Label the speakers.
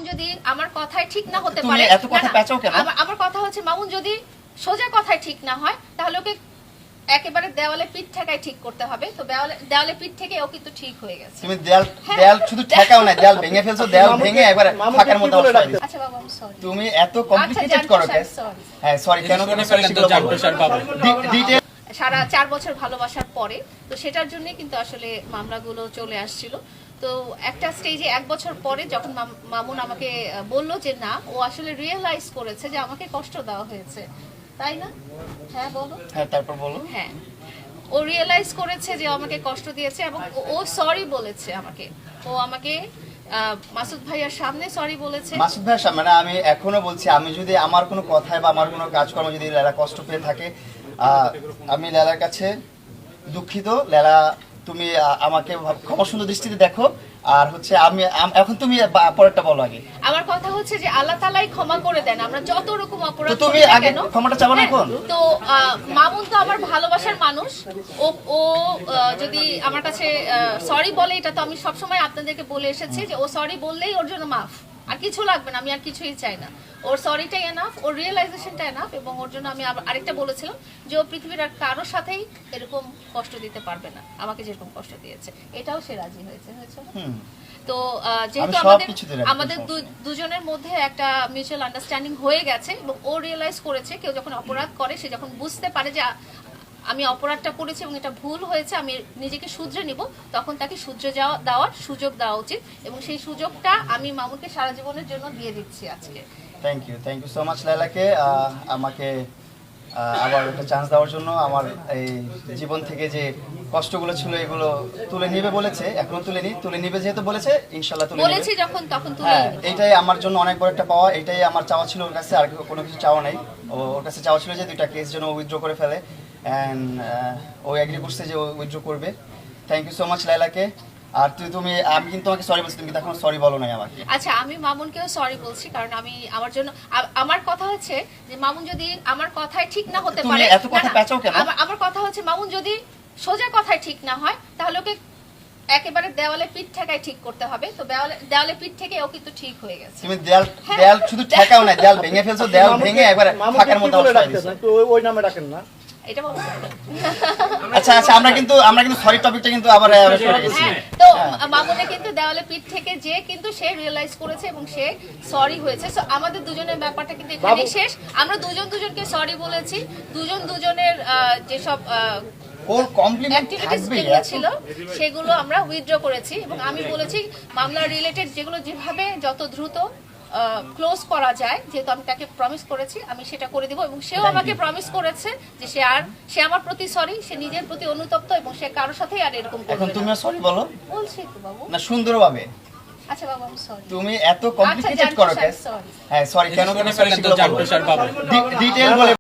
Speaker 1: যদি আমার কথায় ঠিক না হতে
Speaker 2: তুমি
Speaker 1: পারে,
Speaker 2: এত কথা পেঁচাও কেন?
Speaker 1: আমার কথা হচ্ছে মামুন যদি সোজা কথায় ঠিক না হয় তাহলে ওকে একেবারে দেওয়ালে পিঠ ঠেকাই ঠিক করতে হবে। তো দেওয়ালে পিঠ থেকে ও কিন্তু ঠিক হয়ে গেছে।
Speaker 2: তুমি দেয়াল শুধু ঠেকাও না, দেয়াল ভেঙে ফেলছো, দেয়াল ভেঙে একবার ফাঁকার মধ্যে বসাই দিছো।
Speaker 1: আচ্ছা বাবা, আমি সরি।
Speaker 2: তুমি এত কমপ্লিকেটেড করো কেন? হ্যাঁ সরি, কেন ডিটেইল
Speaker 1: সারা 4 বছর ভালোবাসার পরে তো সেটার জন্য কিন্তু আসলে মামলাগুলো চলে আসছিল। তো একটা স্টেজে 1 বছর পরে যখন মামুন আমাকে বলল যে না, ও আসলে রিয়েলাইজ করেছে যে আমাকে কষ্ট দেওয়া হয়েছে, তাই না? হ্যাঁ বলো।
Speaker 2: হ্যাঁ তারপর বলো।
Speaker 1: হ্যাঁ, ও রিয়েলাইজ করেছে যে আমাকে কষ্ট দিয়েছে এবং ও সরি বলেছে আমাকে। ও আমাকে মাসুদ ভাইয়ার সামনে সরি বলেছে।
Speaker 2: মাসুদ ভাইয়ের সামনে না, আমি এখনো বলছি, আমি যদি আমার কোনো কথায় বা আমার কোনো কাজকর্ম যদি লেলা কষ্ট পেয়ে থাকে, আমি লেলার কাছে দুঃখিত। লেলা তুমি আমাকে ক্ষমা সুন্দর দৃষ্টিতে দেখো। আর হচ্ছে আমি এখন তুমি পরেরটা বলো আগে।
Speaker 1: আমার কথা হচ্ছে যে আল্লাহ তাআলাই ক্ষমা করে দেন আমরা যত রকম অপরাধ
Speaker 2: তো তুমি
Speaker 1: করি না
Speaker 2: আগে
Speaker 1: কেন।
Speaker 2: ক্ষমাটা চাও না এখন?
Speaker 1: তো মামুন তো আমার ভালোবাসার মানুষ। ও যদি আমার কাছে সরি বলে, এটা তো আমি সবসময় আপনাদেরকে বলে এসেছি যে ও সরি বললেই ওর জন্য মাফ, আর কিছু লাগবে না, আমি আর কিছুই চাই না। ওর সরিটাই এনাফ, ওর রিয়েলাইজেশনটা এনাফ। এবং ওর জন্য আমি আরেকটা বলেছিলাম যে ও পৃথিবীর আর কারোর সাথেই এরকম কষ্ট দিতে পারবে না, আমাকে যেরকম কষ্ট দিয়েছে। এটাও সে রাজি হয়েছে না? তো যেহেতু আমাদের দুজনের মধ্যে একটা মিউচুয়াল আন্ডারস্ট্যান্ডিং হয়ে গেছে এবং ও রিয়েলাইজ করেছে, কেউ যখন অপরাধ করে সে যখন বুঝতে পারে যে আমি অপরাধটা করেছি এবং এটা ভুল হয়েছে, আমি নিজেকে শুধরে নিব, তখন তাকে শুধরে দেওয়ার সুযোগ দেওয়া উচিত। এবং সেই সুযোগটা আমি মামুনকে সারা জীবনের জন্য দিয়ে দিচ্ছি আজকে।
Speaker 2: থ্যাংক ইউ সো মাচ লাইলাকে আমাকে আবার একটা চান্স দেওয়ার জন্য। আমার এই জীবন থেকে যে কষ্টগুলো ছিল এগুলো তুলে নিবে বলেছে, এখনো তুলে নিবে যেহেতু বলেছে, ইনশাআল্লাহ তুলে
Speaker 1: বলেছি যখন তখন তুলে
Speaker 2: হ্যাঁ,
Speaker 1: নিব।
Speaker 2: এটাই আমার জন্য অনেক বড় একটা পাওয়া। এটাই আমার চাওয়া ছিল ওর কাছে, আর কোনো কিছু চাওয়া নাই। ওর কাছে চাওয়া ছিল যে 2টা কেস যেন উইথড্র করে ফেলে, অ্যান্ড ও এগ্রি করছে যে ও উইথড্র করবে। থ্যাংক ইউ সো মাচ লাইলাকে। আর আমি কিন্তু তোমাকে সরি বলছি, তুমি কিন্তু এখন সরি বলো নাই আমাকে।
Speaker 1: আচ্ছা, আমি মামুনকেও সরি বলছি, কারণ আমি আমার জন্য আমার কথা হচ্ছে যে মামুন যদি আমার কথায় ঠিক না হতে পারে।
Speaker 2: তুমি এত কথা পেঁচাও কেন?
Speaker 1: আমার কথা হচ্ছে মামুন যদি সোজা কথায় ঠিক না হয় তাহলে ওকে একেবারে দেওয়ালে পিঠ ঠেকাই ঠিক করতে হবে। তো দেওয়ালে পিঠ থেকে ও কিন্তু ঠিক হয়ে গেছে।
Speaker 2: তুমি দেয়াল শুধু ঠেকাও না, দেয়াল ভেঙে ফেলছো, দেয়াল ভেঙে একবার ফাঁকার মধ্যে বসাই দিছো।
Speaker 3: ওই নামে ডাকেন না।
Speaker 1: এটা বলতে
Speaker 2: আচ্ছা আমরা কিন্তু সরি টপিকটা কিন্তু আবার শুরু করেছি।
Speaker 1: তো মামুনে কিন্তু দেওয়ালে পিঠ থেকে যে কিন্তু সে রিয়েলাইজ করেছে এবং সে সরি হয়েছে। সো আমাদের দুজনের ব্যাপারটা কিন্তু এখানেই শেষ। আমরা দুজনকে সরি বলেছি, দুজনের যেসব
Speaker 2: ওর কমপ্লিমেন্ট
Speaker 1: অ্যাক্টিভিটিস
Speaker 2: থাকবে
Speaker 1: যেগুলো ছিল সেগুলো আমরা উইথড্র করেছি। এবং আমি বলেছি মামলা রিলেটেড যেগুলো যেভাবে যত দ্রুত ক্লোজ করা যায়, যেহেতু আমি তাকে প্রমিস করেছি আমি সেটা করে দিব। এবং সেও আমাকে প্রমিস করেছে যে সে আমার প্রতি সরি, সে নিজের প্রতি অনুতপ্ত এবং সে কারোর সাথেই আর এরকম করবে
Speaker 2: এখন
Speaker 1: না।
Speaker 2: তুমিও সরি বলো।
Speaker 1: বলছি তো বাবু।
Speaker 2: না সুন্দরভাবে।
Speaker 1: আচ্ছা বাবু, আমি সরি।
Speaker 2: তুমি এত কমপ্লিকেটেড করো কেন? হ্যাঁ সরি, কেন ডিটেইল বলে